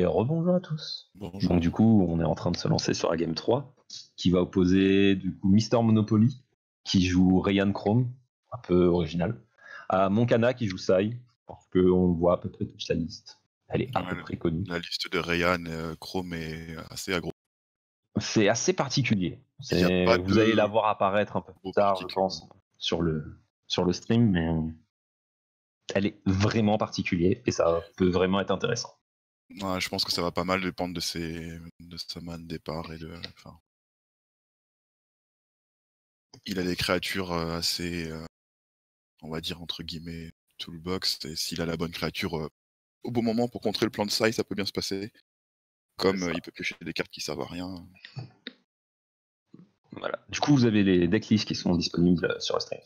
rebonjour à tous. Bonjour. Donc du coup, on est en train de se lancer sur la game 3, qui va opposer du coup Mister Monopoly, qui joue Ryan Chrome, un peu original, à Moncana qui joue Sai, parce qu'on voit à peu près toute la liste. Elle est à peu près connue. La liste de Ryan Chrome est assez agro. C'est assez particulier. Il y a pas vous de allez la voir apparaître un peu plus tard, je particulier. pense, sur le stream, mais elle est vraiment particulière et ça peut vraiment être intéressant. Ouais, je pense que ça va pas mal dépendre de sa main de départ et il a des créatures assez, on va dire entre guillemets, toolbox, et s'il a la bonne créature au bon moment pour contrer le plan de Sai, ça peut bien se passer. Comme il peut piocher des cartes qui servent à rien. Voilà. Du coup, vous avez les decklists qui sont disponibles sur le stream.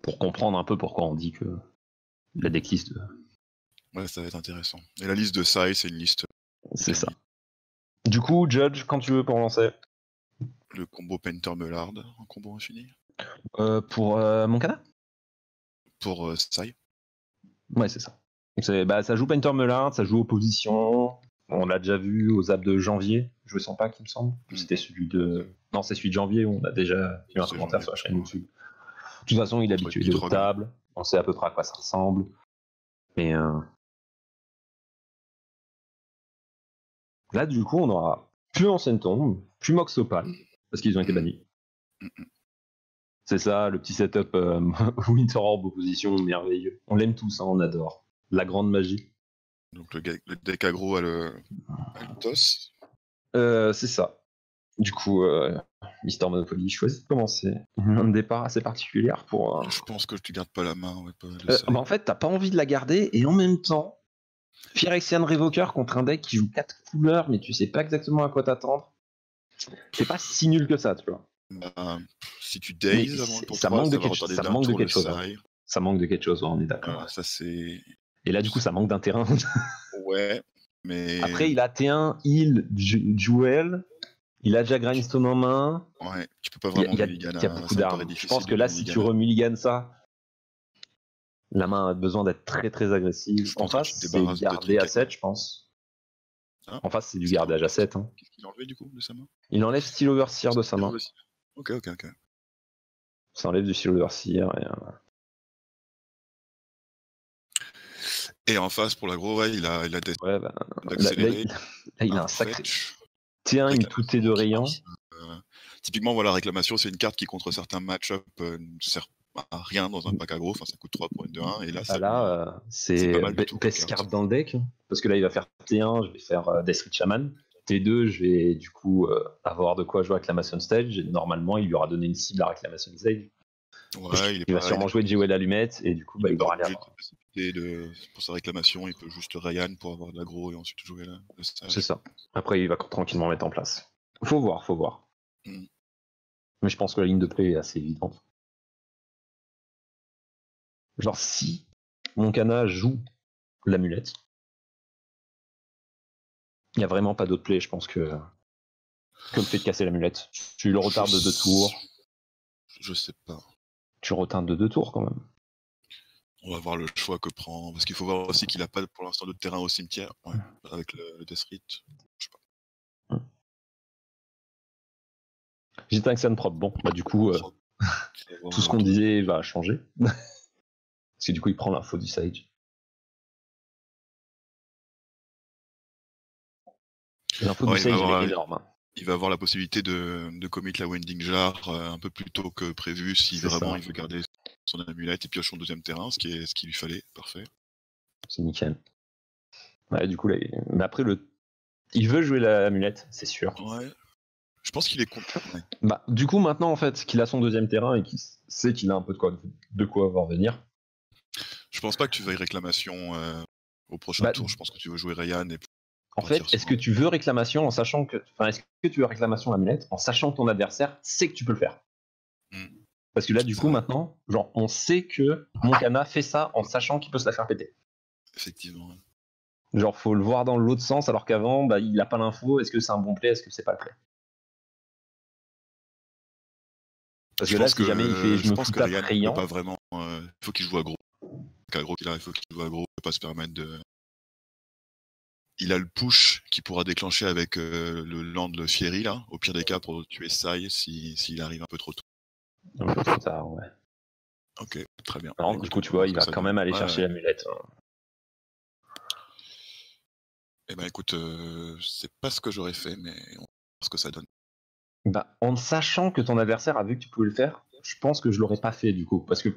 Pour comprendre un peu pourquoi on dit que la decklist... Ouais, ça va être intéressant. Et la liste de Sai, c'est une liste... C'est ça. Du coup, Judge, quand tu veux pour lancer. Le combo Painter Mellard, un combo infini. Pour Moncana ? Pour Sai. Ouais, c'est ça. Donc ça joue Painter Mellard, ça joue Opposition. On l'a déjà vu aux apps de janvier, jouer sans pack, il me semble. C'était celui de... Non, c'est celui de janvier où on a déjà eu un commentaire sur la chaîne YouTube. De toute façon, il est habitué aux tables. On sait à peu près à quoi ça ressemble. Mais là, du coup, on aura plus Ancienne Tombe, plus Mox Opal, parce qu'ils ont été bannis. C'est ça, le petit setup Winter Orb Opposition merveilleux. On l'aime tous, hein, on adore. La grande magie. Donc le deck aggro a le toss. C'est ça. Du coup, Mister Monopoly choisit de commencer. Une main de départ assez particulière pour... Je pense que tu gardes pas la main. Ouais, en fait, t'as pas envie de la garder, et en même temps, Phyrexian Revoker contre un deck qui joue 4 couleurs, mais tu sais pas exactement à quoi t'attendre. C'est pas si nul que ça, tu vois. Si tu daze avant le tour 3, ça manque de quelque chose. Hein. Ça manque de quelque chose, on est d'accord. Ça c'est... Et là, du coup, ça manque d'un terrain. Ouais, mais... Après, il a T1, Heal, Jewel, il a déjà Grindstone en main. Ouais, tu peux pas vraiment mulligan. Il y a beaucoup d'armes. Je pense que là, si tu remulliganes ça, la main a besoin d'être très très agressive. En face, c'est garder à 7, je pense. Hein, en face, c'est du gardage à 7. Hein. Qu'est-ce qu'il a enlevé du coup de sa main ? Il enlève Steel Overseer de sa main. Ok. Ça enlève du Steel Overseer. Et en face, pour l'aggro, ouais, il a des... Ouais, là, il a un sacré... T1, il tout est de rayon. Typiquement, voilà, réclamation, c'est une carte qui, contre certains match-up, ne sert à rien dans un pack aggro. Enfin, ça coûte 3 pour une 2-1. Et là, c'est best card dans le deck. Parce que là, il va faire T1, je vais faire Death Rit Shaman. T2, je vais du coup avoir de quoi jouer Réclamation Stage. Et normalement, il lui aura donné une cible à Réclamation Stage. Ouais, il va sûrement jouer Jewel Allumette. Et du coup, il aura l'air... Pour sa réclamation, il peut juste Ryan pour avoir de l'aggro et ensuite jouer le stage. C'est ça. Après, il va tranquillement mettre en place. Faut voir. Mais je pense que la ligne de play est assez évidente. Genre, si Moncana joue l'amulette, il n'y a vraiment pas d'autre play, je pense, que le fait de casser l'amulette. Tu le retardes de 2 tours. Je sais pas. Tu retardes de 2 tours quand même. On va voir le choix que prend. Parce qu'il faut voir aussi qu'il n'a pas pour l'instant de terrain au cimetière. Ouais, avec le Death Rit. Je sais pas. J'étais avec Sunprop. Bon, bah du coup, tout ce qu'on disait va changer. Parce que du coup, il prend l'info du Sage. L'info du Sage, elle est énorme. Il va avoir la possibilité de commit la Winding Jar un peu plus tôt que prévu si vraiment il veut garder son amulette et pioche son deuxième terrain, ce qui lui fallait. Parfait. C'est nickel. Ouais, du coup, là, mais après, il veut jouer l'amulette, c'est sûr. Ouais. Je pense qu'il est content. Ouais. Bah, du coup, maintenant, en fait, qu'il a son deuxième terrain et qu'il sait qu'il a un peu de quoi voir venir. Je pense pas que tu veuilles réclamation au prochain tour. Je pense que tu veux jouer Ryan. En fait, est-ce que tu veux réclamation en sachant que... Enfin, est-ce que tu veux réclamation amulette en sachant que ton adversaire sait que tu peux le faire ? Parce que là, du coup, maintenant, genre, on sait que Moncana fait ça en sachant qu'il peut se la faire péter. Effectivement. Ouais. Genre, faut le voir dans l'autre sens, alors qu'avant, bah, il a pas l'info. Est-ce que c'est un bon play ? Est-ce que c'est pas le play ? Parce que là, si jamais il fait je me fous pas Ryan peut pas vraiment... il faut qu'il joue aggro. Il faut qu'il joue aggro. Il peut pas se permettre de il a le push qui pourra déclencher avec le land Fieri, là, au pire des cas, pour tuer Sai s'il arrive un peu trop tôt. Un peu trop tard, ouais. Ok, très bien. Alors, Écoute, du coup, on tu va vois, voir il ce que va ça quand donne. même aller Ouais, chercher ouais. l'amulette. Eh ben écoute, c'est pas ce que j'aurais fait, mais on va voir ce que ça donne. Bah, en sachant que ton adversaire a vu que tu pouvais le faire, je pense que je l'aurais pas fait du coup, parce que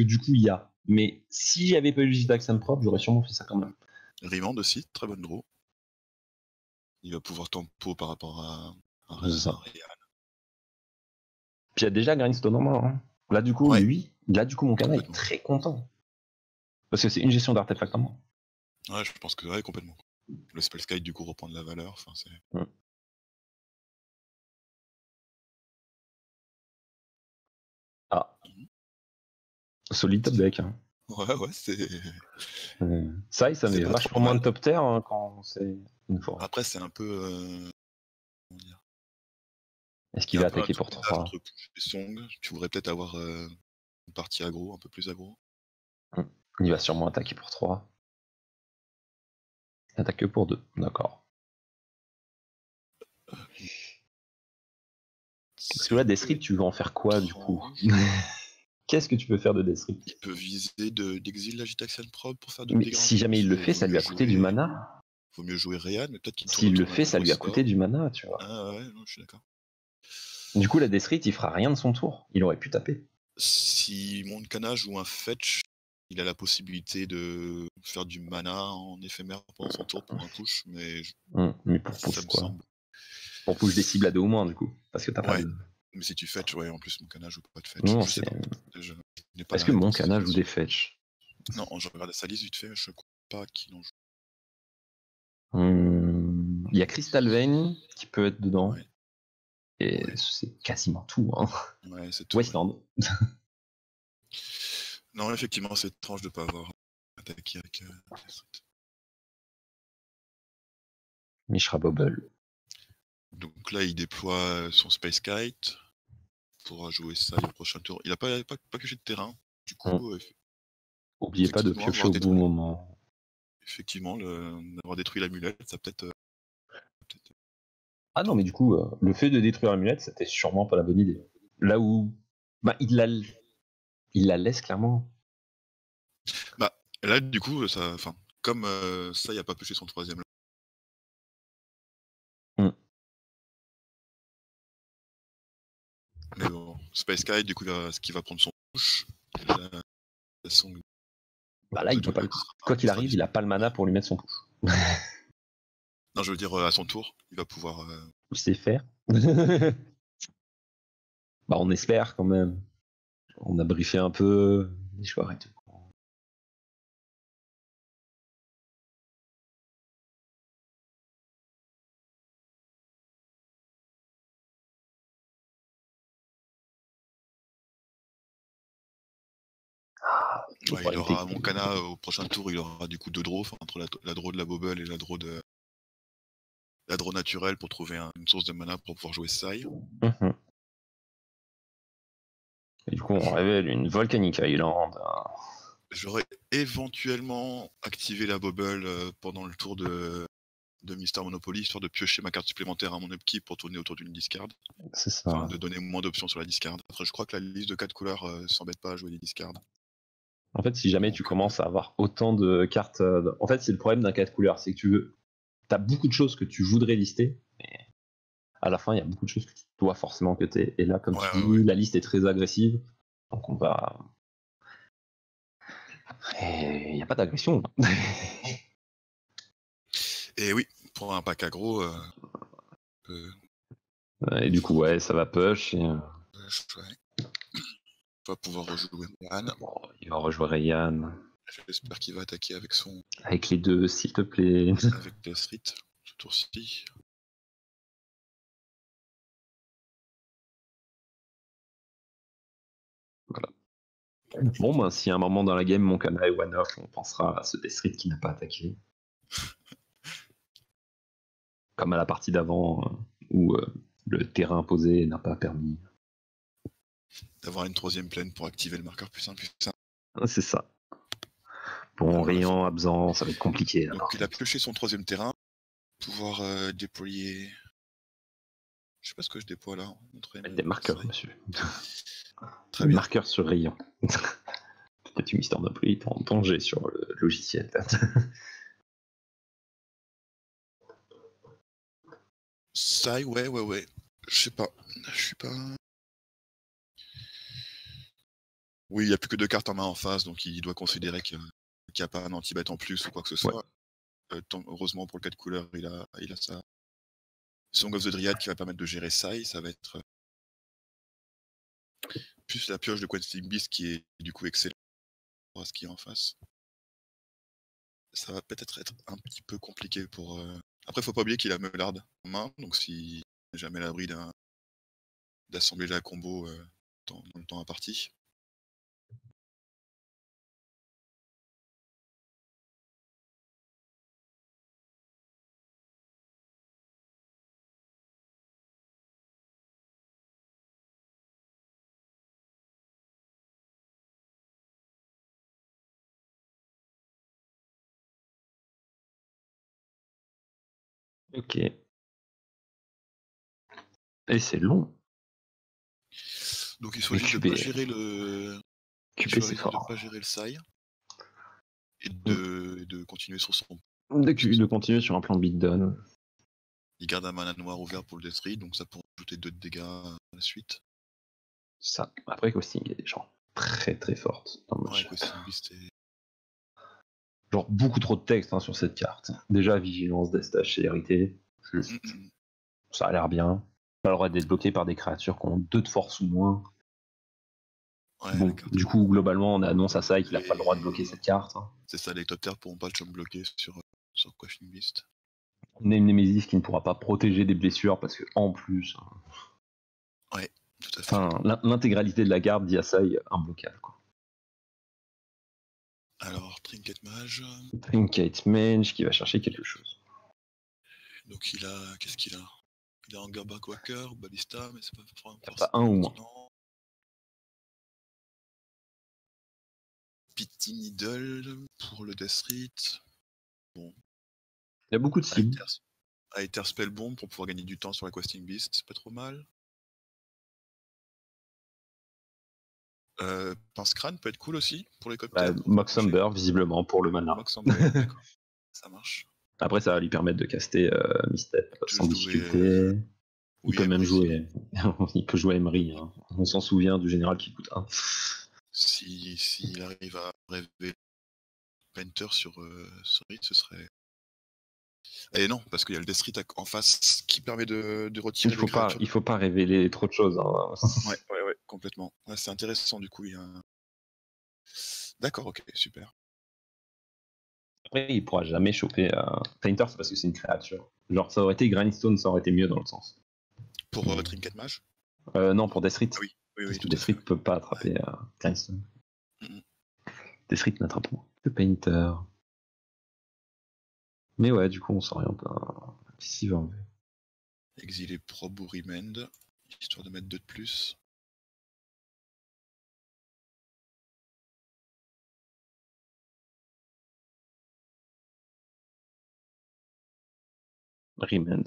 du coup il y a. Mais si j'avais pas eu le J d'Axam propre, j'aurais sûrement fait ça quand même. Remand aussi, très bonne draw. Il va pouvoir tempo par rapport à C'est ça. Ryan. Puis il y a déjà Grindstone en main. Hein. Là du coup, Ouais. lui, mon canal est Complètement. très content. Parce que c'est une gestion d'artefact en main. Ouais, je pense que ouais, complètement. Le Spellskite du coup reprend de la valeur. Enfin, c'est... Ah. Solide top deck. Hein. Ouais, c'est... Ça c'est met pas vachement trop moins mal. de top tier hein, quand c'est une fois. Après, c'est un peu... comment dire, est-ce qu'il va attaquer pour entre 3 push et Song. Tu voudrais peut-être avoir une partie aggro, un peu plus aggro. Il va sûrement attaquer pour 3. Il attaque que pour 2, d'accord. Parce que là, Deathstrip, tu veux en faire quoi du coup? Qu'est-ce que tu peux faire de Deathstrip? Il peut viser d'exil l'Agitaxian Probe pour faire de Mais dégâts. si jamais il le fait, ça lui a coûté du mana. Vaut mieux jouer Ryan, mais peut-être qu'il tourne S'il le autour d'un fait, ça gros lui a coûté sort. du mana, tu vois. Ah ouais, non, je suis d'accord. Du coup, la Deathstrip, il fera rien de son tour. Il aurait pu taper. Si Moncana joue un fetch, il a la possibilité de faire du mana en éphémère pendant son tour pour un push, mais Mais pour push, ça me quoi. semble. Pour push des cibles à 2 ou moins, du coup. Parce que t'as pas de... Mais si tu fetch, ouais, en plus Moncana joue pas de fetch. Non, je sais pas. Je n'ai pas Est-ce la que réponse Moncana joue là-dessus. des fetch? Non, je regarde sa liste vite fait, je crois pas qu'il en joue. Il y a Crystal Vein qui peut être dedans. Ouais. Et c'est quasiment tout. Hein. Ouais, c'est tout. Westland. Non, effectivement, c'est étrange de pas avoir attaqué avec Mishra Bobble. Donc là, il déploie son Space Kite. Il pourra jouer ça le prochain tour. Il a pas pioché de terrain. Du coup, Oubliez pas de piocher au bon moment. Effectivement, d'avoir détruit l'amulette, ça peut-être. Ah non, mais du coup, le fait de détruire l'amulette, c'était sûrement pas la bonne idée. Là où. Bah, il la laisse clairement. Bah, là, du coup, ça. Enfin, comme ça, il a pas pioché son troisième. Mais bon, Space Kite, du coup, ce qui va prendre son push. Bah là, il peut pas. Quoi qu'il arrive, il a pas le mana pour lui mettre son push. Non, je veux dire, à son tour, il va pouvoir. Il sait faire. Bah, on espère quand même. On a briefé un peu les joueurs et tout. Ouais, il aura Moncana au prochain tour, il aura du coup 2 draws, entre la draw de la Bobble et la draw naturelle pour trouver une source de mana pour pouvoir jouer Sai. Et du coup, on révèle une Volcanic Island. J'aurais éventuellement activé la Bobble pendant le tour de Mister Monopoly, histoire de piocher ma carte supplémentaire à mon upkeep pour tourner autour d'une discard. C'est ça. Enfin, de donner moins d'options sur la discard. Après, je crois que la liste de 4 couleurs s'embête pas à jouer des discards. En fait, si jamais tu commences à avoir autant de cartes... En fait, c'est le problème d'un 4 couleurs, c'est que t'as beaucoup de choses que tu voudrais lister, mais à la fin, il y a beaucoup de choses que tu dois forcément cutter. Et là, comme tu dis, la liste est très agressive, donc on va... Et il n'y a pas d'agression. Et oui, pour un pack aggro... Et du coup, ouais, ça va push. Et... va pouvoir rejouer Ryan. Bon, il va rejouer Ryan. J'espère qu'il va attaquer avec son... Avec les deux, s'il te plaît. Avec Deathstrip, ce tour-ci. Voilà. Bon, ben, si à un moment dans la game, Moncana est one-off, on pensera à ce Deathstrip qui n'a pas attaqué. Comme à la partie d'avant, où le terrain imposé n'a pas permis. D'avoir une troisième plaine pour activer le marqueur plus 1, plus 1. C'est ça. Bon, Voilà, Riant absent, ça va être compliqué. Là, donc il a pioché son 3e terrain, pouvoir déployer. Je sais pas ce que je déploie là. Des marqueurs, monsieur. Très Des bien. marqueurs sur Riant. Peut-être une histoire d'employé est en danger sur le logiciel. Sai, ouais. Je sais pas. Je suis pas. Oui, il n'y a plus que 2 cartes en main en face, donc il doit considérer qu'il n'y a pas un anti-bet en plus ou quoi que ce soit. Heureusement pour le 4 couleurs, il a ça. Song of the Dryad qui va permettre de gérer Sai, ça va être plus la pioche de Questing Beast qui est du coup excellent pour ce qui est en face. Ça va peut-être être un petit peu compliqué pour. Après, faut pas oublier qu'il a Meulard en main, donc si jamais à l'abri d'assembler la combo dans le temps imparti. Ok. Et c'est long. Donc il choisit de ne pas gérer le. Il choisit de pas gérer le Sai et de continuer sur son. De continuer sur un plan beatdown. Il garde un mana noir ouvert pour le Death Read, donc ça pourrait ajouter 2 de dégâts à la suite. Ça. Après, Costing est genre très très forte. Ouais, Questing Beast est. Genre beaucoup trop de texte sur cette carte. Déjà, Vigilance, Destache et Hérité. Ça a l'air bien. Ça aurait d'être bloqué par des créatures qui ont 2 de force ou moins. Ouais, bon, du coup, globalement, on annonce à Sai qu'il n'a pas le droit de bloquer cette carte. C'est ça, les top tiers pourront pas le chum bloquer sur Questing Beast. On a une Némésis qui ne pourra pas protéger des blessures parce que en plus. Ouais, tout à fait. Enfin, l'intégralité de la garde dit à Sai imbloquable, quoi. Alors, Trinket Mage. Trinket Mage qui va chercher quelque chose. Donc il a. Qu'est-ce qu'il a? Il a Angerback Walker, Ballista, mais c'est pas forcément. Pas un ou moins. Pity Needle pour le Death Read. Bon. Il y a beaucoup de cibles. Aether Spellbomb pour pouvoir gagner du temps sur la Questing Beast, c'est pas trop mal. Pince Crâne peut être cool aussi pour les coptères. Moxumber, visiblement, pour le mana. Moxumber, d'accord. Ça marche. Après, ça va lui permettre de caster Misstep sans difficulté. Il peut même jouer. Il peut jouer Emery. On s'en souvient du général qui coûte 1. S'il arrive à rêver Painter sur Reed, ce serait. Et non, parce qu'il y a le Death Read en face qui permet de retirer il faut pas révéler trop de choses. Ouais, complètement. Ouais, c'est intéressant du coup. D'accord, ok, super. Après, il pourra jamais choper Painter, c'est parce que c'est une créature. Genre, ça aurait été Grindstone, ça aurait été mieux dans le sens. Pour Trinket Mage non, pour Death Read. Ah, oui, Death Read peut pas attraper Grindstone. Death Read n'attrape pas que Painter. Mais ouais, du coup, on s'oriente à Sylvain V. Exiler Probe ou Remand, histoire de mettre 2 de plus. Remand.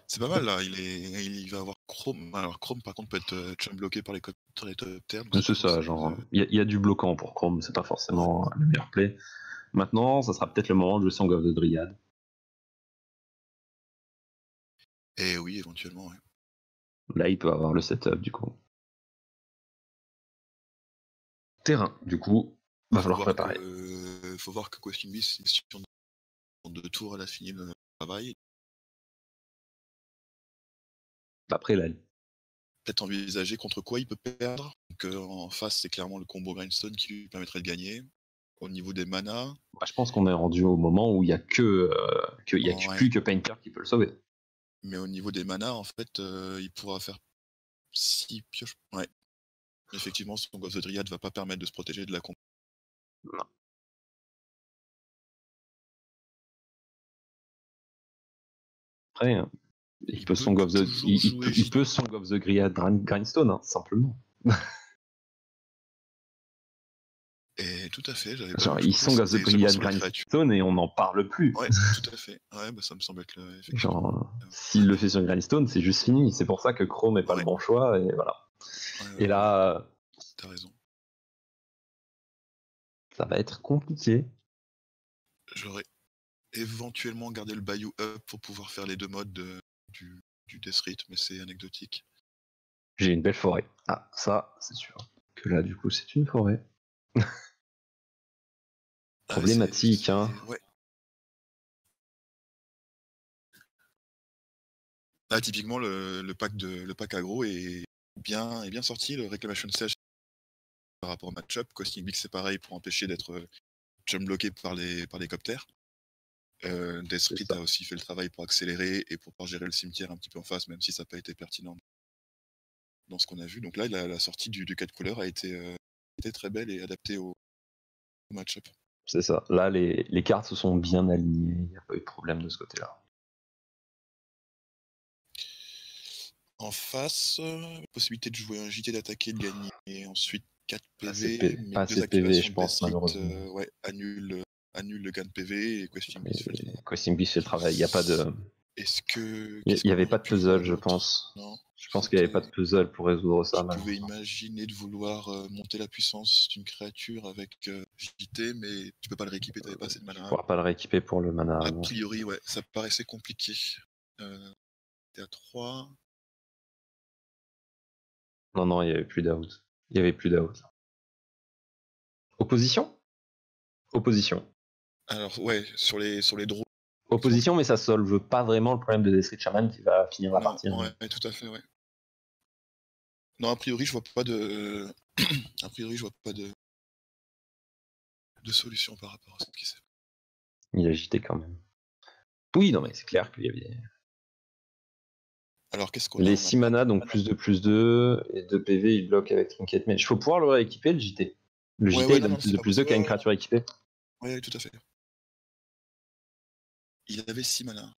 C'est pas mal là, il va avoir Chrome. Alors Chrome par contre peut être chum bloqué par les top terres. C'est ça, genre, il y a du bloquant pour Chrome, c'est pas forcément le meilleur play. Maintenant, ça sera peut-être le moment de jouer Song of the Dryad. Eh oui, éventuellement, ouais. Là, il peut avoir le setup, du coup. Terrain, du coup, va falloir préparer. Faut voir que Questing Beast, c'est une question de 2 tours, elle a fini le travail. Après, là, peut-être envisager contre quoi il peut perdre. Donc en face, c'est clairement le combo Grindstone qui lui permettrait de gagner. Au niveau des manas. Je pense qu'on est rendu au moment où il n'y a plus que Painter qui peut le sauver. Mais au niveau des manas, en fait, il pourra faire 6 pioches. Ouais. Effectivement, son Ghost of the Dryad va pas permettre de se protéger de la combo. Non. Après, il peut Song of the Dryad Grindstone, simplement. Et tout à fait, j'avais pas Genre, vu. Je ils pensais sont que dans c'était The seulement Brigade sur les créatures. Grindstone et on n'en parle plus. Ouais, tout à fait. Ouais, bah ça me semble être effectivement. Genre, s'il le fait sur Grindstone, c'est juste fini. C'est pour ça que Chrome n'est pas Ouais. le bon choix, et voilà. Ouais, Et là, t'as raison. ça va être compliqué. J'aurais éventuellement gardé le Bayou Up pour pouvoir faire les 2 modes du Death Rite, mais c'est anecdotique. J'ai une belle forêt. Ah, ça, c'est sûr. Que là, du coup, c'est une forêt. Problématique, hein. Ouais. Là, typiquement, le pack aggro est bien sorti. Le Reclamation Sage par rapport au match-up. Costing Beak, c'est pareil pour empêcher d'être jump bloqué par les copters. Death Rite a aussi fait le travail pour accélérer et pour pouvoir gérer le cimetière un petit peu en face, même si ça n'a pas été pertinent dans ce qu'on a vu. Donc là, la sortie du 4 couleurs a été très belle et adaptée au match-up. C'est ça. Là, les cartes se sont bien alignées. Il n'y a pas eu de problème de ce côté-là. En face, possibilité de jouer un JT d'attaquer, de gagner, et ensuite 4 Pas PV, mais assez 2 de PV, je activations de pense, Death Rite malheureusement. annule le gain de PV et Questing Beast fait le travail. Questing Beast fait le travail. Il n'y a pas de. Qu'est-ce Il n'y avait qu'on pas aurait de pu faire puzzle, je d'autre? pense. Non. Je pense qu'il n'y avait pas de puzzle pour résoudre ça, Je pouvais malheureusement. imaginer de vouloir monter la puissance d'une créature avec JT, mais tu peux pas le rééquiper, t'avais pas assez de Tu ne mana. pourras pas le rééquiper pour le mana. A Non. priori, ouais, ça paraissait compliqué. T'es à 3. Non, il n'y avait plus d'out. Il n'y avait plus d'out. Opposition. Alors, ouais, sur les draws. Opposition, mais ça solve pas vraiment le problème de Death Shaman qui va finir la Non, partie. Hein. ouais, tout à fait, ouais. Non, a priori, je vois pas de. A priori, je vois pas de solution par rapport à ce qui s'est fait. Il a agité quand même. Oui, non, mais c'est clair qu'il y avait. Alors, qu'est-ce qu'on a Les 6 mana, donc +2/+2, et 2 PV, il bloque avec Trinket. Mais il faut pouvoir le rééquiper, le JT. Le JT, il donne +2/+2 qu'à une créature équipée. Ouais, tout à fait. Il avait 6 mana.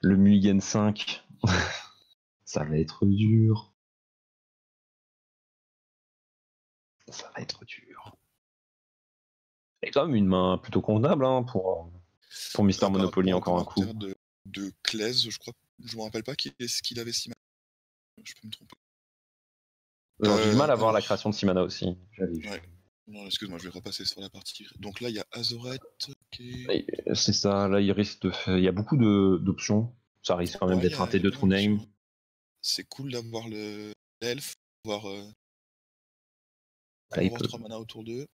Le Mulligan 5, ça va être dur. Ça va être dur. C'est quand même une main plutôt convenable hein, pour Mister Monopoly, encore un coup. De Claise, je crois. Je me rappelle pas est-ce qu'il avait 6 mana. Je peux me tromper. J'ai du mal à voir la création de 6 mana aussi. Ouais. Non, excuse-moi, je vais repasser sur la partie. Donc là, il y a Azoret. C'est ça, là, il risque de faire. Il y a beaucoup d'options. Ça risque quand même d'être un T2 True Name. C'est cool d'avoir l'elfe, avoir 3 mana autour d'eux.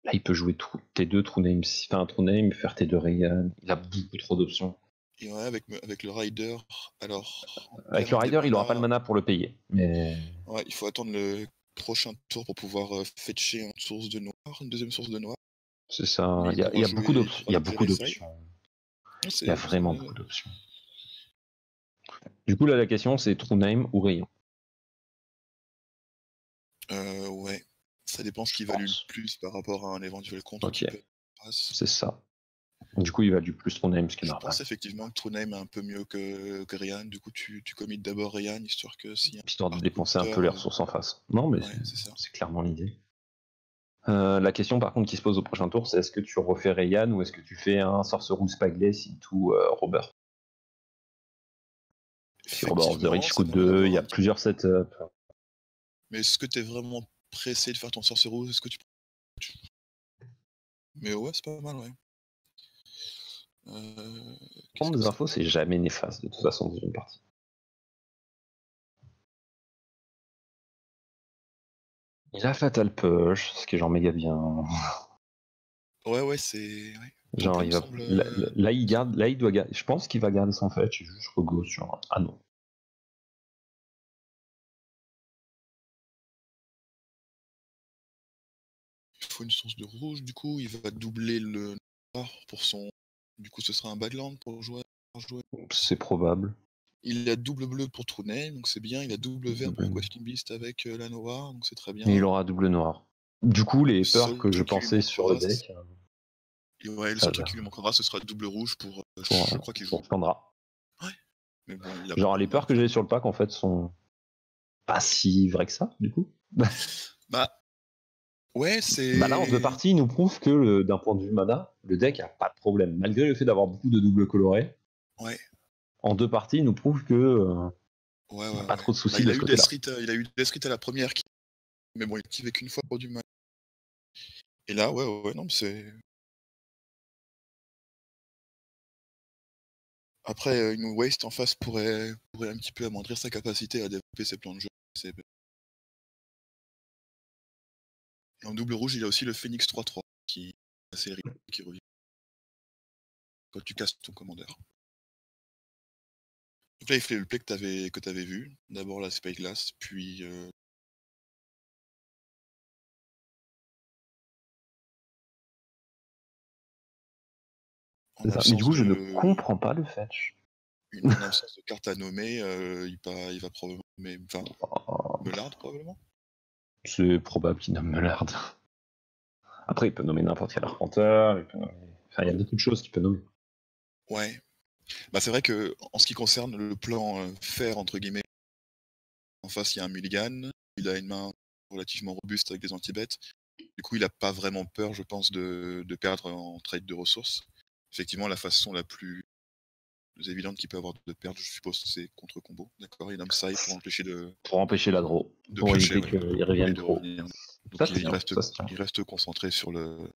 Là, il peut jouer T2 True Name, enfin un True Name, faire T2 Raygan. Il a beaucoup trop d'options. Et ouais, avec le Rider, alors. Avec le Rider, il aura pas le mana pour le payer. Mais... Ouais, il faut attendre le prochain tour pour pouvoir fetcher une source de noir, une deuxième source de noir. C'est ça, il y a beaucoup d'options. Il y a beaucoup d'options. Il y a vraiment beaucoup d'options. Du coup, là, la question, c'est True Name ou Rayon. Ouais. Ça dépend ce qui value le plus par rapport à un éventuel contre qui peut passer. C'est ça. Du coup, il value plus True Name, ce qui est normal. Je pense effectivement que True Name est un peu mieux que Ryan. Du coup, tu commit d'abord Ryan, histoire que si... Histoire de dépenser un peu les ressources en face. Non, mais ouais, c'est clairement l'idée. La question, par contre, qui se pose au prochain tour, c'est est-ce que tu refais Ryan ou est-ce que tu fais un Sorcerer Spagless into Robert. Si Robert of the Rich coûte 2, il y a plusieurs setups. Mais est-ce que tu es vraiment pressé de faire ton Sorcerer? Est-ce que tu... Mais ouais, c'est pas mal, ouais. Prendre des infos, c'est jamais néfaste, de toute façon, dans une partie. Il a Fatal Push, ce qui est genre méga bien. Ouais, c'est... Ouais. Genre, il va... là, il garde... Là, il doit garder... Je pense qu'il va garder son fetch, juste re-go sur... Ah non. Il faut une source de rouge, du coup, il va doubler le noir pour son... Du coup, ce sera un Badland pour jouer. C'est probable. Il a double bleu pour True Name, donc c'est bien. Il a double vert pour Questing Beast avec la Noir, donc c'est très bien. Et il aura double noir. Du coup, les peurs Seul que je truc qui lui pensais sur le manquera, deck, Et ouais, le ça seul truc va. qui lui manquera, ce sera double rouge pour. Je pour, crois qu'il joue. pour Chandra. Ouais. Mais bon, il a Genre, pas les mal peurs que j'ai sur le pack, en fait, sont pas si vraies que ça, du coup. Bah, ouais, c'est. Bah là, en deux parties, il nous prouve que d'un point de vue mana, le deck a pas de problème. Malgré le fait d'avoir beaucoup de doubles colorés, Ouais. en deux parties, il nous prouve que Ouais, y a ouais, pas ouais. trop de soucis Bah, de ce côté-là. il a eu Death Street à la première, mais bon, il activait qu'une fois pour du mal. Et là, ouais, non, mais c'est. Après, une Waste en face pourrait un petit peu amoindrir sa capacité à développer ses plans de jeu. Et en double rouge, il y a aussi le Phoenix 3-3 qui est assez rigolo, qui revient quand tu casses ton commandeur. Donc là, il fait le play que t'avais vu. D'abord la Spyglass, puis en C'est ça. Mais du coup, absence je ne de comprends pas le fetch. en absence de carte à nommer, il va probablement Oh, Melard probablement. c'est probable qu'il nomme Mellard. Après, il peut nommer n'importe quel arpenteur. Enfin, il y a beaucoup de choses qu'il peut nommer. Ouais. Bah c'est vrai que en ce qui concerne le plan fer entre guillemets, en face il y a un mulligan, il a une main relativement robuste avec des anti-bêtes. Du coup, il a pas vraiment peur, je pense, de perdre en trade de ressources. Effectivement, la façon la plus évidente qu'il peut avoir de perdre, je suppose, c'est contre combo. D'accord, il nomme Sai pour empêcher Pour empêcher la draw. Pour piocher, éviter qu'il revienne et de trop. revenir. Ça Donc se tient, ça se tient. il reste concentré sur le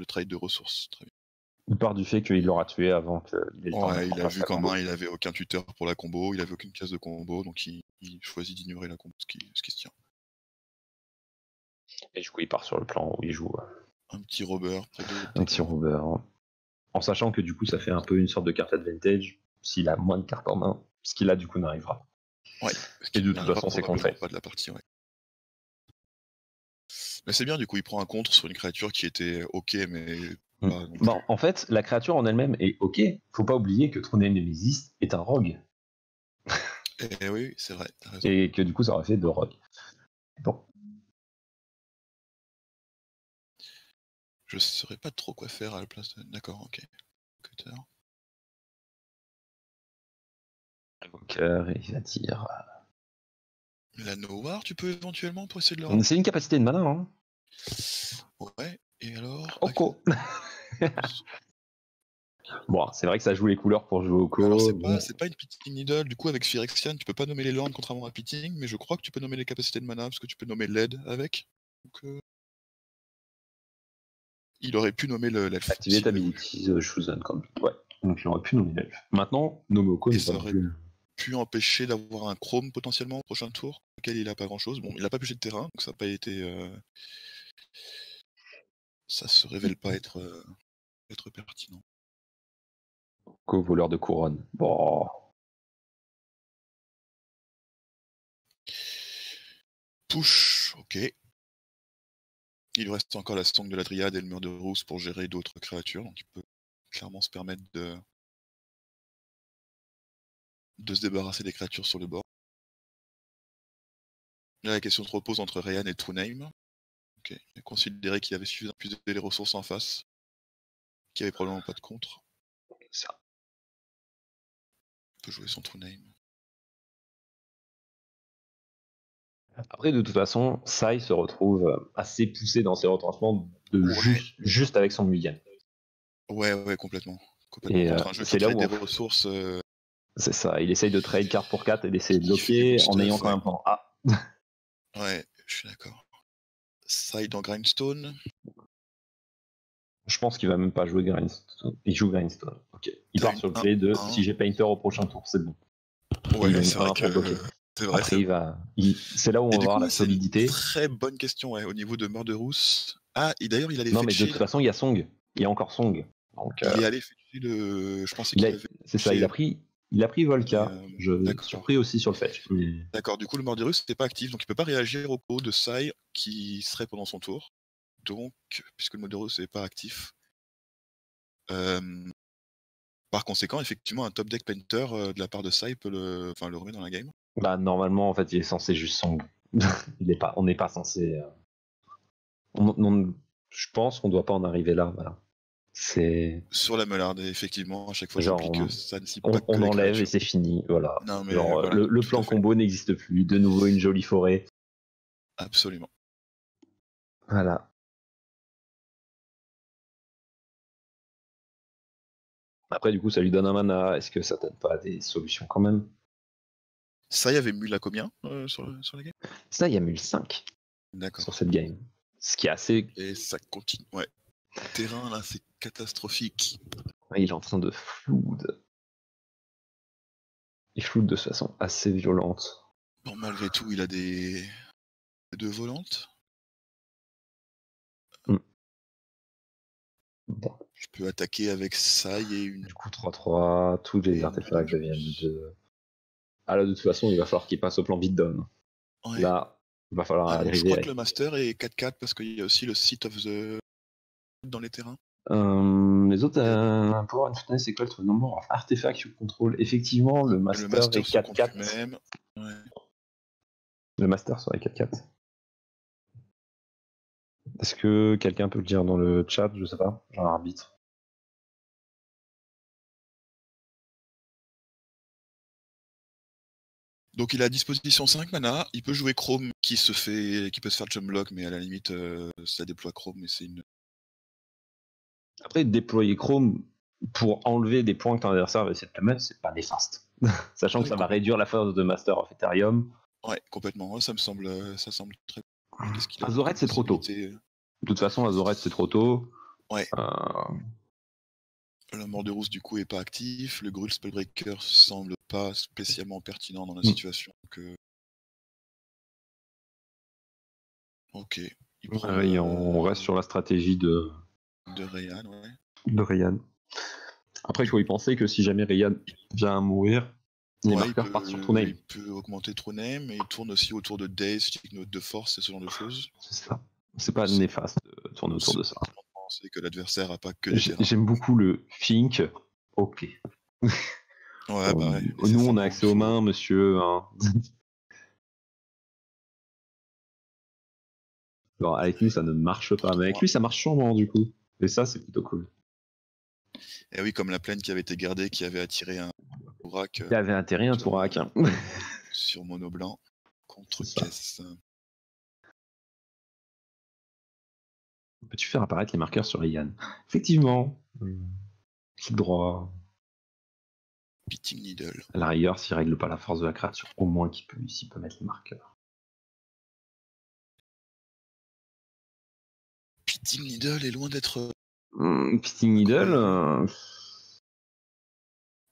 trade de ressources. Très bien. Il part du fait qu'il l'aura tué avant qu'il ait le temps de Ouais, mettre en il a place vu sa qu'en combo. main, il avait aucun tuteur pour la combo, il avait aucune case de combo, donc il choisit d'ignorer la combo, ce qui se tient. Et du coup, il part sur le plan où il joue Un petit robber pour un petit rover. En sachant que du coup, ça fait un peu une sorte de carte advantage s'il a moins de cartes en main. Ce qui là, du coup, n'arrivera pas. Ouais. Et de toute façon, c'est contre pas de la partie, ouais. Mais c'est bien, du coup, il prend un contre sur une créature qui était ok, mais pas non plus. Bon, en fait, la créature en elle-même est ok. Faut pas oublier que True Name Nemesis est un rogue. Et oui, c'est vrai, t'as raison. Et que du coup, ça aurait fait 2 rogues. Bon. Je saurais pas trop quoi faire à la place de. D'accord, ok. Cutter. Invoker, et il va dire. La Noir, tu peux éventuellement pour essayer de le C'est une capacité de mana, hein. Ouais, et alors. Oko. Bon, c'est vrai que ça joue les couleurs pour jouer au co. Alors, c'est bon. pas une Pitting Needle, du coup, avec Phyrexian, tu peux pas nommer les landes contrairement à Pitting, mais je crois que tu peux nommer les capacités de mana, parce que tu peux nommer LED avec. Donc, il aurait pu nommer l'elfe. Activate abilities, choose complete. Ouais. Donc il aurait pu nommer l'elfe. Maintenant, nommer Oko n'est pas non plus. Pu empêcher d'avoir un chrome potentiellement au prochain tour, auquel il a pas grand chose. Bon, il a pas pioché de terrain, donc ça n'a pas été. Ça se révèle pas être pertinent. Oko, voleur de couronne. Bon. Push, ok. Il lui reste encore la Song de la Dryade et le mur de Rousse pour gérer d'autres créatures, donc il peut clairement se permettre de se débarrasser des créatures sur le bord. Là, la question se repose entre Ryan et True Name. Ok, il a considéré qu'il avait suffisamment puisé les ressources en face, qu'il n'y avait probablement pas de contre. Ça. Il peut jouer son True Name. Après, de toute façon, Sai se retrouve assez poussé dans ses retranchements juste avec son mulligan. Ouais, complètement. Et contre un jeu c'est qui là crée où des ressources. c'est ça, il essaye de trade carte pour carte et d'essayer de bloquer en ayant quand même un plan A. Ouais, je suis d'accord. Side en Grindstone. Je pense qu'il va même pas jouer Grindstone. Il joue Grindstone. Ok. Il part sur le play de si j'ai Painter au prochain tour, c'est bon. Ouais, il a une c'est vrai pour bloquer. C'est vrai. Après, c'est là où on va voir la solidité. Très bonne question, ouais, au niveau de Murderous. Ah, et d'ailleurs, il allait Non, mais de toute façon, il y a Song. Il y a encore Song. Donc, il est allé fêcher le. Je pensais qu'il avait. C'est ça, il a pris Volca. Je suis D'accord. surpris aussi sur le fetch. Mais... D'accord, du coup, le Murderous n'était pas actif, donc il peut pas réagir au coup de Sai qui serait pendant son tour. Donc, puisque le Murderous n'est pas actif. Par Par conséquent, effectivement, un top deck painter de la part de Sai peut le remettre dans la game. Bah, normalement, en fait, il est censé juste song. On n'est pas censé. Je pense qu'on doit pas en arriver là. Voilà. C'est Sur la Melarde, effectivement, à chaque fois genre, j'oublie que ça ne cible pas que on les enlève et créatures. c'est fini. Voilà. Non, mais Genre, voilà, le tout plan à fait. combo n'existe plus. De nouveau, une jolie forêt. Absolument. Voilà. Après, du coup, ça lui donne un mana. Est-ce que ça donne pas des solutions quand même? Sai avait mule à combien sur la game? Ça, il y a 1005 D'accord. sur cette game. Ce qui est assez. Et ça continue. Ouais. Terrain, là, c'est catastrophique. Ouais, il est en train de flood. Il flood de façon assez violente. Bon, malgré tout, il a des 2 volantes. Bon. Je peux attaquer avec Sai et une. Du coup, 3-3, tous les Et artefacts une- deviennent de. Ah là, de toute façon, il va falloir qu'il passe au plan vide d'homme. Ouais. Là, il va falloir Ah, donc je arriver. crois avec- que le master est 4-4 parce qu'il y a aussi le Seat of the dans les terrains. Les autres, Power and Fitness equal to the number of artifacts you control. Effectivement, le master est se compte 4-4. lui-même. Ouais. Le master serait 4-4. Est-ce que quelqu'un peut le dire dans le chat? Je sais pas. J'ai un arbitre. Donc il a à disposition 5 mana, il peut jouer Chrome qui peut se faire jump block, mais à la limite ça déploie Chrome, mais c'est une. Après, déployer Chrome pour enlever des points que ton adversaire va essayer de te mettre, c'est pas néfaste. Sachant que ça va réduire la force de Master of Ethereum. Ouais, complètement. Ouais, ça semble très. Qu'est-ce qu'il a Azoret, c'est trop tôt. De toute façon, Azoret, c'est trop tôt. Ouais. La mort de rousse du coup est pas actif. Le Grul Spellbreaker semble pas spécialement pertinent dans la situation. Ok. On reste sur la stratégie de Rayan, ouais. De Rayan. Après, il faut y penser que si jamais Rayan vient à mourir, les marqueurs partent sur True Name. Il peut augmenter True Name et il tourne aussi autour de Daze, Note de force et ce genre de choses. C'est ça. C'est pas néfaste de tourner autour de ça. C'est que l'adversaire a pas que des terrains. J'aime beaucoup le Fink. Ok. Ouais, bah ouais. Nous, on a accès aux mains, monsieur. Hein. Alors, avec nous, ça ne marche pas. Mais avec lui, ça marche sûrement, du coup. Et ça, c'est plutôt cool. Et oui, comme la plaine qui avait été gardée, qui avait attiré un Tourak. Qui avait atterri un Tourak. Hein. Sur mono blanc. Contre caisse. Peux-tu faire apparaître les marqueurs sur Rayan? Effectivement. Clic droit. Pitting Needle. À la rigueur, s'il règle pas la force de la créature, au moins qu'il peut mettre les marqueurs. Pitting Needle est loin d'être. Pitting Needle.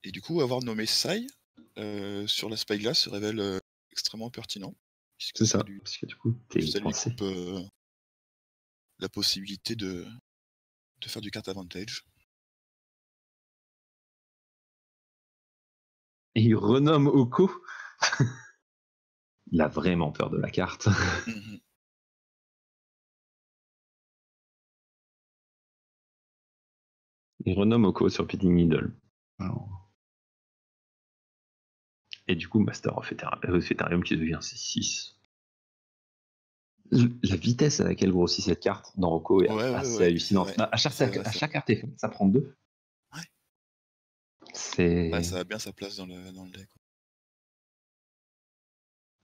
Et du coup, avoir nommé Sai sur la Spyglass se révèle extrêmement pertinent. C'est ça, parce que du coup, ça lui coupe la possibilité de faire du card advantage. Et il renomme Oko. Il a vraiment peur de la carte. Il renomme Oko sur Pitting Needle. Et du coup, Master of Ethereum qui devient C6. La vitesse à laquelle grossit cette carte dans Oko est assez hallucinante. À chaque artefact, ça prend 2. Ouais. Ça a bien sa place dans le deck.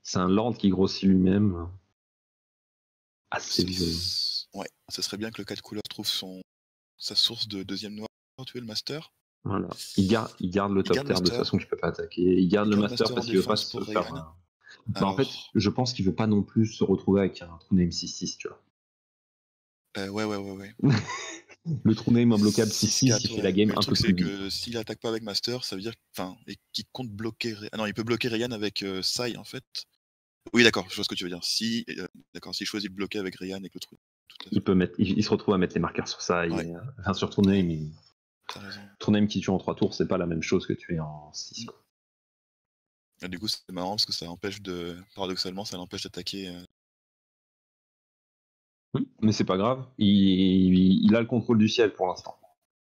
C'est un Lord qui grossit lui-même. Assez violent. Ouais, ça serait bien que le 4 couleurs trouve sa source de deuxième noir pour tuer le Master. Voilà. Il garde le top tier de toute façon qu'il peut pas attaquer. Il garde le Master parce qu'il veut pas se faire. En fait, je pense qu'il veut pas non plus se retrouver avec un True Name 6-6, tu vois. Ouais. Le True Name imbloquable 6-6, il fait la game un peu plus vite. Que s'il attaque pas avec Master, ça veut dire qu'il compte bloquer. Ah non, il peut bloquer Rayan avec Sai en fait. Oui, d'accord, je vois ce que tu veux dire. S'il choisit de bloquer avec Rayan et que le True il se retrouve à mettre les marqueurs sur ça. Sur True Name, True Name qui tue en 3 tours, c'est pas la même chose que tuer en 6. Et du coup, c'est marrant parce que ça empêche paradoxalement, ça l'empêche d'attaquer. Mais c'est pas grave, il a le contrôle du ciel pour l'instant.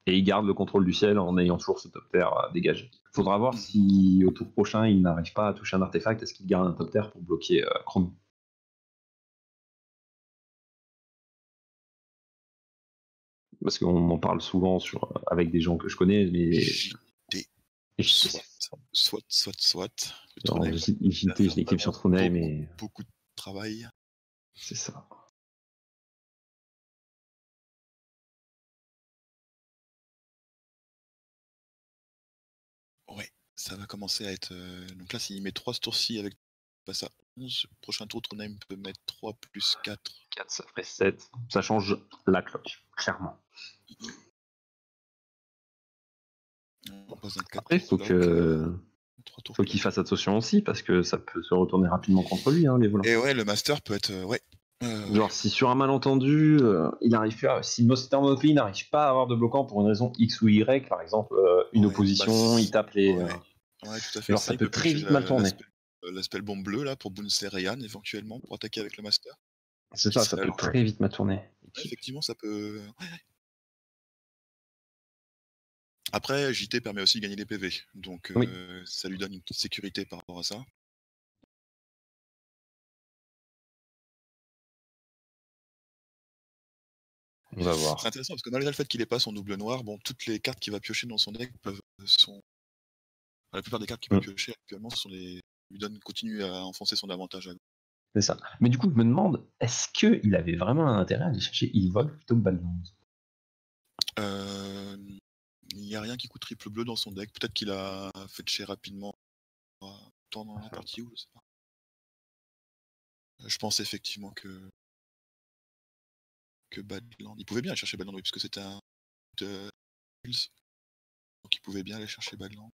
Et il garde le contrôle du ciel en ayant toujours ce top terre dégagé. Faudra voir si au tour prochain il n'arrive pas à toucher un artefact, est-ce qu'il garde un top terre pour bloquer Chrome. Parce qu'on en parle souvent avec des gens que je connais, mais. Soit. JT, je l'équipe sur Trunei, mais. Beaucoup de travail. C'est ça. Ouais, ça va commencer à être. Donc là, s'il met 3 ce tour-ci avec passe à 11, prochain tour, Trondheim peut mettre 3 plus 4. 4, ça ferait 7. Ça change la cloche, clairement. Après, il faut qu'il fasse attention aussi, parce que ça peut se retourner rapidement contre lui, hein, les volants. Et ouais, le master peut être. Genre, si sur un malentendu, il n'arrive pas, si Monster Monopoly n'arrive pas à avoir de bloquant pour une raison X ou Y, par exemple, une opposition, il tape les. Ouais, tout à fait. Alors, ça peut très vite mal tourner. La spell bombe bleue, là, pour Bouncer Ryan, éventuellement, pour attaquer avec le master. C'est ça peut très vite mal tourner. Ouais, effectivement, ça peut. Après, JT permet aussi de gagner des PV, donc ça lui donne une petite sécurité par rapport à ça. On va voir. C'est intéressant parce que malgré le fait qu'il n'ait pas son double noir, bon, toutes les cartes qu'il va piocher dans son deck la plupart des cartes qu'il va piocher actuellement continuent à enfoncer son avantage à gauche. C'est ça. Mais du coup, je me demande, est-ce qu'il avait vraiment un intérêt à aller chercher Evol plutôt que Badlands? Il n'y a rien qui coûte triple bleu dans son deck. Peut-être qu'il a fetché rapidement tant dans la partie ou je sais pas. Je pense effectivement que Badland. Il pouvait bien aller chercher Badland, oui, puisque c'était un Hills. Donc il pouvait bien aller chercher Badland.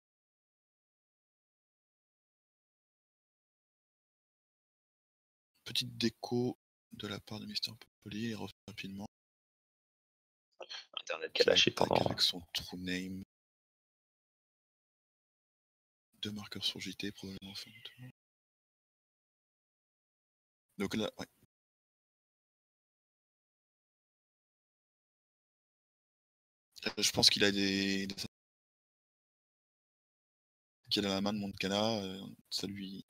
Petite déco de la part de Mister Poly, il revient rapidement. Internet qui a lâché pendant. Avec son true name. 2 marqueurs sur JT, probablement fin de tour. Donc là, ouais. Je pense qu'il a qu'il a la main de Montcana, ça lui.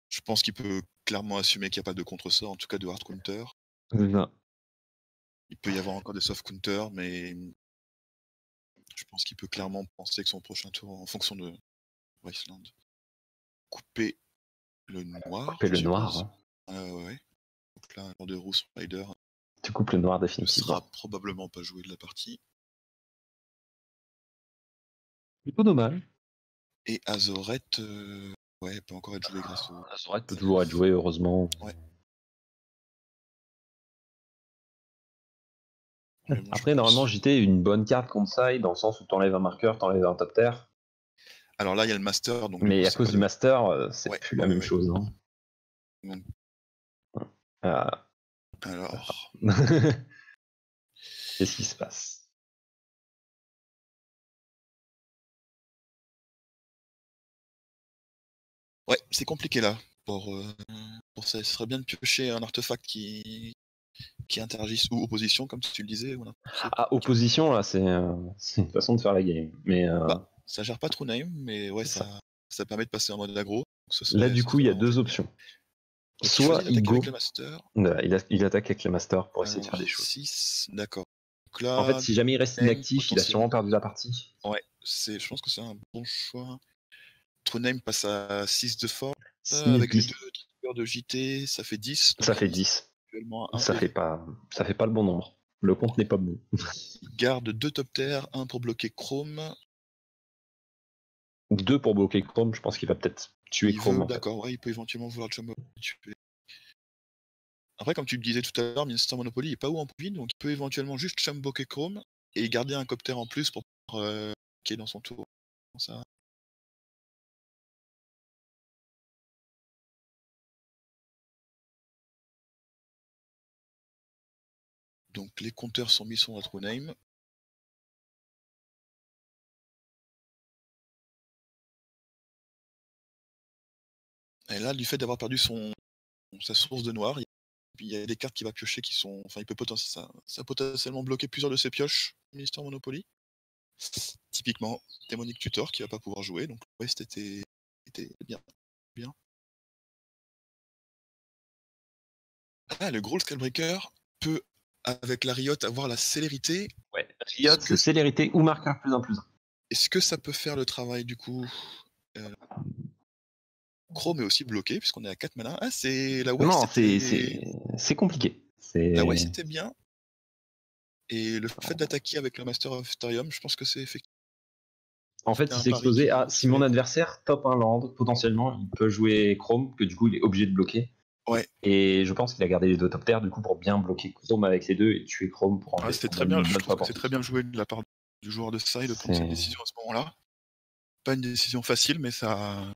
Je pense qu'il peut clairement assumer qu'il n'y a pas de contre-sort, en tout cas de hard counter. Il peut y avoir encore des soft counters, mais je pense qu'il peut clairement penser que son prochain tour, en fonction de Wasteland, couper le noir. Couper le noir. Hein. Ouais. Donc là, un de Rousse Rider. Tu coupes le noir définitivement. Ne sera probablement pas joué de la partie. Plutôt dommage. Et Azoret, ouais, peut encore être joué grâce au. Azoret peut toujours être joué, heureusement. Ouais. Bon, après, normalement, JT est une bonne carte contre side, dans le sens où t'enlèves un marqueur, t'enlèves un top terre. Alors là, il y a le master. Donc mais à cause du master, c'est plus la même chose. Hein. Donc... Alors. Qu'est-ce qui se passe? Ouais, c'est compliqué là. Pour ça, ce serait bien de piocher un artefact qui interagisse ou opposition, comme tu le disais. Opposition, là, c'est une façon de faire la game. Mais ça gère pas trop name, mais ouais, ça permet de passer en mode aggro. Là, du coup, il y a 2 options. Donc, soit il go. Avec le master. Il attaque avec le master pour essayer de faire des choses. 6, d'accord. Là, en fait, si jamais il reste inactif, il a sûrement perdu la partie. Ouais, je pense que c'est un bon choix. True Name passe à 6 de force. Avec les 2 triggers de JT, ça fait 10. Ça fait 10. Ça fait pas le bon nombre. Le compte n'est pas bon. Il garde 2 top terre, 1 pour bloquer Chrome. 2 pour bloquer Chrome, je pense qu'il va peut-être tuer Chrome. D'accord, ouais, il peut éventuellement vouloir le tuer. Après, comme tu le disais tout à l'heure, Mister Monopoly n'est pas où en point, donc il peut éventuellement juste chamboquer Chrome et garder un copter en plus pour qui est dans son tour. Ça. Donc les compteurs sont mis sur notre name. Et là, du fait d'avoir perdu sa source de noir, il y a des cartes qu'il va piocher qui sont. Enfin, il peut potentiellement bloquer plusieurs de ses pioches, Mister Monopoly. Typiquement, Démonic Tutor qui va pas pouvoir jouer, donc West était bien. Ah, le Growl Scalebreaker peut, avec la Riot, avoir la célérité. Ouais, Riot, c'est célérité ou marqueur +1/+1. Est-ce que ça peut faire le travail du coup Chrome est aussi bloqué puisqu'on est à 4 mana. Ah, c'est la West. Non, c'est compliqué. La West c'était bien. Et le fait d'attaquer avec le Master of Ethereum, je pense que c'est effectivement. En fait, il s'est exposé à si mon adversaire top un land, potentiellement, il peut jouer Chrome, que du coup, il est obligé de bloquer. Ouais. Et je pense qu'il a gardé les 2 top terres, du coup, pour bien bloquer Chrome avec les 2 et tuer Chrome pour enlever. C'est très bien, je trouve que c'est très bien joué de la part du joueur de Sai de prendre cette décision à ce moment-là. Pas une décision facile, mais ça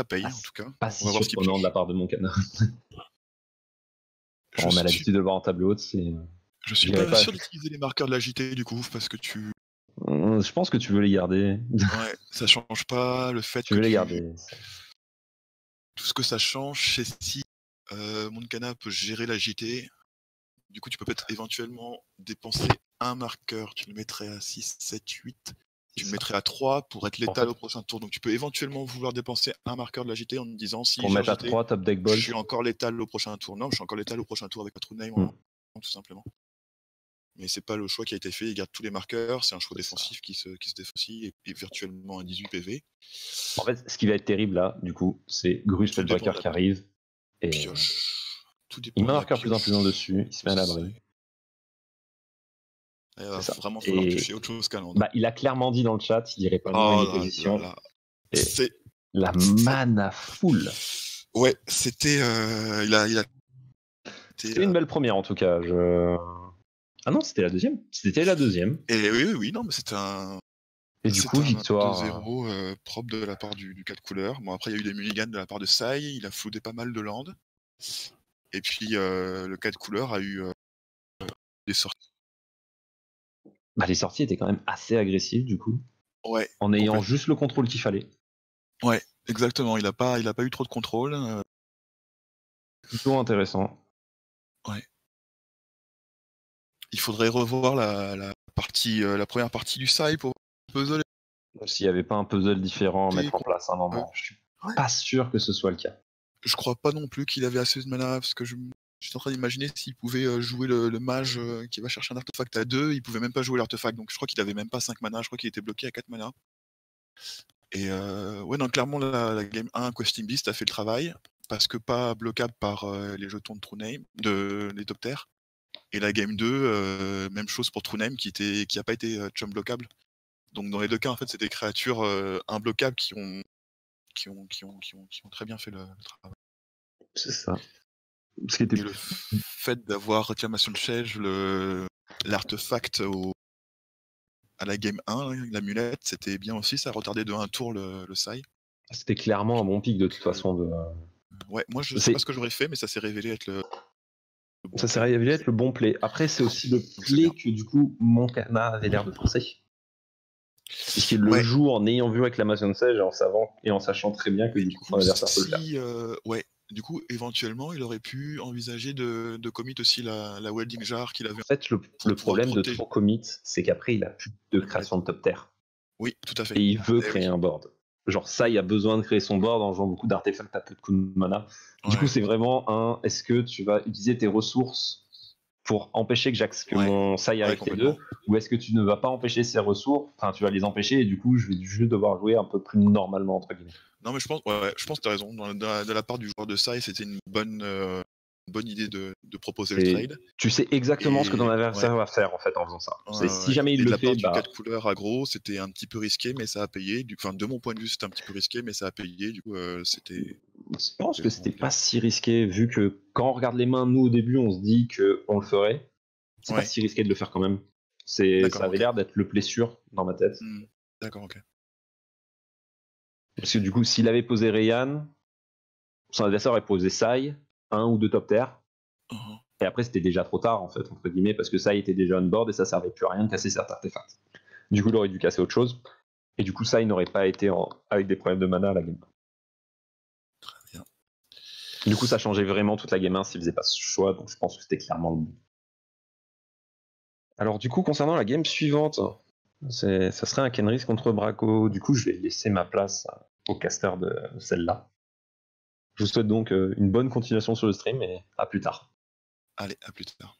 paye en tout cas. Pas si surprenant de la part de mon canard. On a l'habitude de le voir en table haute. Je suis pas sûr d'utiliser les marqueurs de la JT du coup, parce que je pense que tu veux les garder. Ouais, ça change pas le fait que tu veux les garder. Tout ce que ça change, c'est si Moncana peut gérer la JT. Du coup, tu peux peut-être éventuellement dépenser un marqueur, tu le mettrais à 6, 7, 8. Tu le mettrais à 3 pour être létal au prochain tour. Donc tu peux éventuellement vouloir dépenser un marqueur de la JT en me disant si pour mettre à 3 top deck bolt. Je suis encore létal au prochain tour. Non, je suis encore létal au prochain tour avec un True Name, tout simplement. Mais c'est pas le choix qui a été fait, il garde tous les marqueurs, c'est un choix défensif qui se défausse et virtuellement un 18 PV. En fait, ce qui va être terrible là, du coup, c'est Grus Spellbreaker qui arrive. Et pioche. Il met un marqueur +1/+1 dessus, il se met à l'abri. Il va vraiment falloir piocher autre chose qu'un land. Bah, il a clairement dit dans le chat, il dirait pas non à une opposition. C'est la mana full. Ouais, c'était. C'était une belle première en tout cas. Ah non, c'était la deuxième. C'était la deuxième. Et oui, non, mais c'était un. Et du coup, victoire. 2-0 propre de la part du 4 couleurs. Bon, après, il y a eu des mulligans de la part de Sai, il a floudé pas mal de land. Et puis, le 4 couleurs a eu des sorties. Bah, les sorties étaient quand même assez agressives du coup. Ouais. En ayant juste le contrôle qu'il fallait. Ouais, exactement. Il a pas eu trop de contrôle. Plutôt intéressant. Ouais. Il faudrait revoir la première partie du Sai pour puzzle. S'il n'y avait pas un puzzle différent à mettre en place à un moment. Je suis pas sûr que ce soit le cas. Je crois pas non plus qu'il avait assez de mana, parce que je suis en train d'imaginer s'il pouvait jouer le mage qui va chercher un artefact à 2, il pouvait même pas jouer l'artefact, donc je crois qu'il avait même pas 5 mana, je crois qu'il était bloqué à 4 mana. Et ouais, non, clairement, la game 1, Questing Beast a fait le travail, parce que pas bloquable par les jetons de True Name, les top terres. Et la game 2, même chose pour True Name, qui a pas été chum bloquable. Donc dans les deux cas, en fait, c'est des créatures imbloquables qui ont très bien fait le travail. C'est ça. Et le fait d'avoir Reclamation de Siège, l'artefact à la game 1, l'amulette, c'était bien aussi, ça retardait de 1 tour le Sai. C'était clairement un bon pic de toute façon. Ouais, moi je sais pas ce que j'aurais fait, mais ça s'est révélé être le bon ça s'est révélé être le bon play. Après, c'est aussi le play que du coup Moncana avait l'air de forcer. Puisqu'il le joue en ayant vu Réclamation de Siège et en sachant très bien que du coup son adversaire peut le faire. Ouais, du coup, éventuellement, il aurait pu envisager de commit aussi la Welding Jar qu'il avait. En fait, le problème de trop commit, c'est qu'après, il a plus de création de top terre. Oui, tout à fait. Et il veut créer un board. Genre ça, il a besoin de créer son board en jouant beaucoup d'artefacts à peu de coups de mana. Du coup, c'est vraiment est-ce que tu vas utiliser tes ressources pour empêcher que mon Sai avec les deux, ou est-ce que tu ne vas pas empêcher ces ressources, enfin tu vas les empêcher et du coup je vais juste devoir jouer un peu plus normalement entre guillemets. Non mais je pense que tu as raison, de la part du joueur de Sai, c'était une bonne idée de proposer le trade. Tu sais exactement ce que ton adversaire va faire en fait en faisant ça. Si jamais il le fait, du 4 couleurs aggro, c'était un petit peu risqué, mais ça a payé. Enfin, de mon point de vue, c'était un petit peu risqué, mais ça a payé. Du coup, c'était. Je pense que c'était pas si risqué, vu que quand on regarde les mains, nous au début, on se dit qu'on le ferait. C'est pas si risqué de le faire quand même. Ça avait l'air d'être le play sûr dans ma tête. D'accord, ok. Parce que du coup, s'il avait posé Rayhan, son adversaire aurait posé Sai, 1 ou 2 top terre. Et après, c'était déjà trop tard, en fait, entre guillemets, parce que Sai était déjà on board et ça servait plus à rien de casser cet artefact. Du coup, il aurait dû casser autre chose. Et du coup, Sai n'aurait pas été avec des problèmes de mana à la game 1. Très bien. Du coup, ça changeait vraiment toute la game 1 s'il faisait pas ce choix, donc je pense que c'était clairement le bon. Alors, du coup, concernant la game suivante, Ça serait un Kenris contre Braco. Du coup, je vais laisser ma place au caster de celle-là. Je vous souhaite donc une bonne continuation sur le stream et à plus tard. Allez, à plus tard.